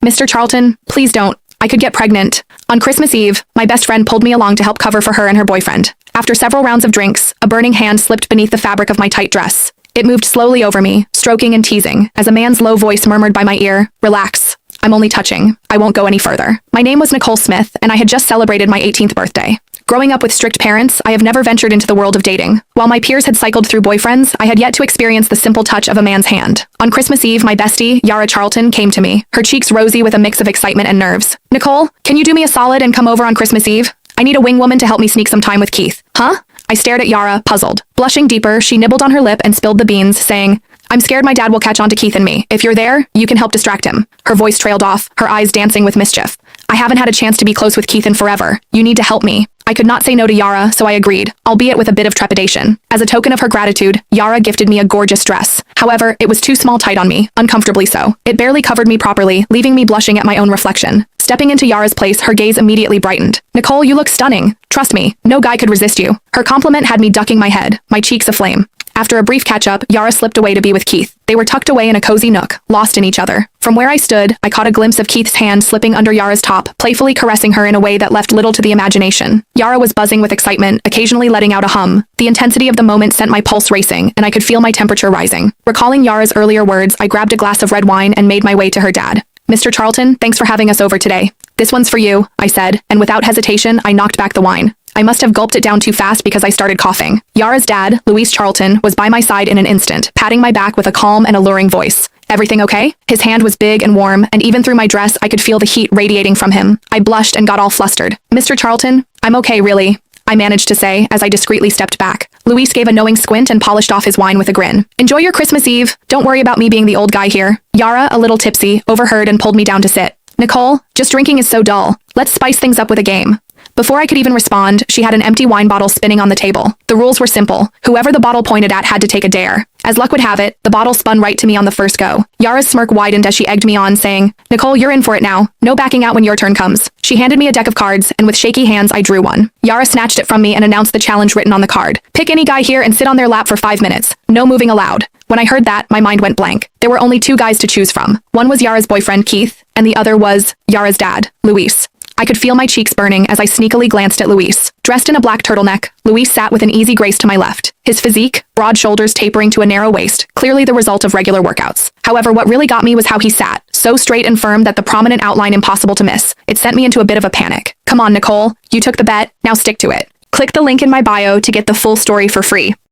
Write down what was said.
Mr. Charlton, please don't. I could get pregnant. On Christmas Eve, my best friend pulled me along to help cover for her and her boyfriend. After several rounds of drinks, a burning hand slipped beneath the fabric of my tight dress. It moved slowly over me, stroking and teasing, as a man's low voice murmured by my ear, "Relax. I'm only touching. I won't go any further." My name was Nicole Smith, and I had just celebrated my 18th birthday. Growing up with strict parents, I have never ventured into the world of dating. While my peers had cycled through boyfriends, I had yet to experience the simple touch of a man's hand. On Christmas Eve, my bestie, Yara Charlton, came to me, her cheeks rosy with a mix of excitement and nerves. "Nicole, can you do me a solid and come over on Christmas Eve? I need a wing woman to help me sneak some time with Keith." "Huh?" I stared at Yara, puzzled. Blushing deeper, she nibbled on her lip and spilled the beans, saying, "I'm scared my dad will catch on to Keith and me. If you're there, you can help distract him." Her voice trailed off, her eyes dancing with mischief. "I haven't had a chance to be close with Keith in forever. You need to help me." I could not say no to Yara, so I agreed, albeit with a bit of trepidation. As a token of her gratitude, Yara gifted me a gorgeous dress. However, it was too small tight on me, uncomfortably so. It barely covered me properly, leaving me blushing at my own reflection. Stepping into Yara's place, her gaze immediately brightened. "Nicole, you look stunning. Trust me, no guy could resist you." Her compliment had me ducking my head, my cheeks aflame. After a brief catch-up, Yara slipped away to be with Keith. They were tucked away in a cozy nook, lost in each other. From where I stood, I caught a glimpse of Keith's hand slipping under Yara's top, playfully caressing her in a way that left little to the imagination. Yara was buzzing with excitement, occasionally letting out a hum. The intensity of the moment sent my pulse racing, and I could feel my temperature rising. Recalling Yara's earlier words, I grabbed a glass of red wine and made my way to her dad. "Mr. Charlton, thanks for having us over today." "This one's for you," I said, and without hesitation, I knocked back the wine. I must have gulped it down too fast because I started coughing. Yara's dad, Luis Charlton, was by my side in an instant, patting my back with a calm and alluring voice. "Everything okay?" His hand was big and warm, and even through my dress, I could feel the heat radiating from him. I blushed and got all flustered. "Mr. Charlton, I'm okay, really," I managed to say as I discreetly stepped back. Luis gave a knowing squint and polished off his wine with a grin. "Enjoy your Christmas Eve. Don't worry about me being the old guy here." Yara, a little tipsy, overheard and pulled me down to sit. "Nicole, just drinking is so dull. Let's spice things up with a game." Before I could even respond, she had an empty wine bottle spinning on the table. The rules were simple. Whoever the bottle pointed at had to take a dare. As luck would have it, the bottle spun right to me on the first go. Yara's smirk widened as she egged me on, saying, "Nicole, you're in for it now. No backing out when your turn comes." She handed me a deck of cards, and with shaky hands I drew one. Yara snatched it from me and announced the challenge written on the card. "Pick any guy here and sit on their lap for 5 minutes. No moving allowed." When I heard that, my mind went blank. There were only two guys to choose from. One was Yara's boyfriend, Keith, and the other was Yara's dad, Luis. I could feel my cheeks burning as I sneakily glanced at Luis. Dressed in a black turtleneck, Luis sat with an easy grace to my left. His physique, broad shoulders tapering to a narrow waist, clearly the result of regular workouts. However, what really got me was how he sat, so straight and firm that the prominent outline impossible to miss. It sent me into a bit of a panic. "Come on, Nicole. You took the bet. Now stick to it." Click the link in my bio to get the full story for free.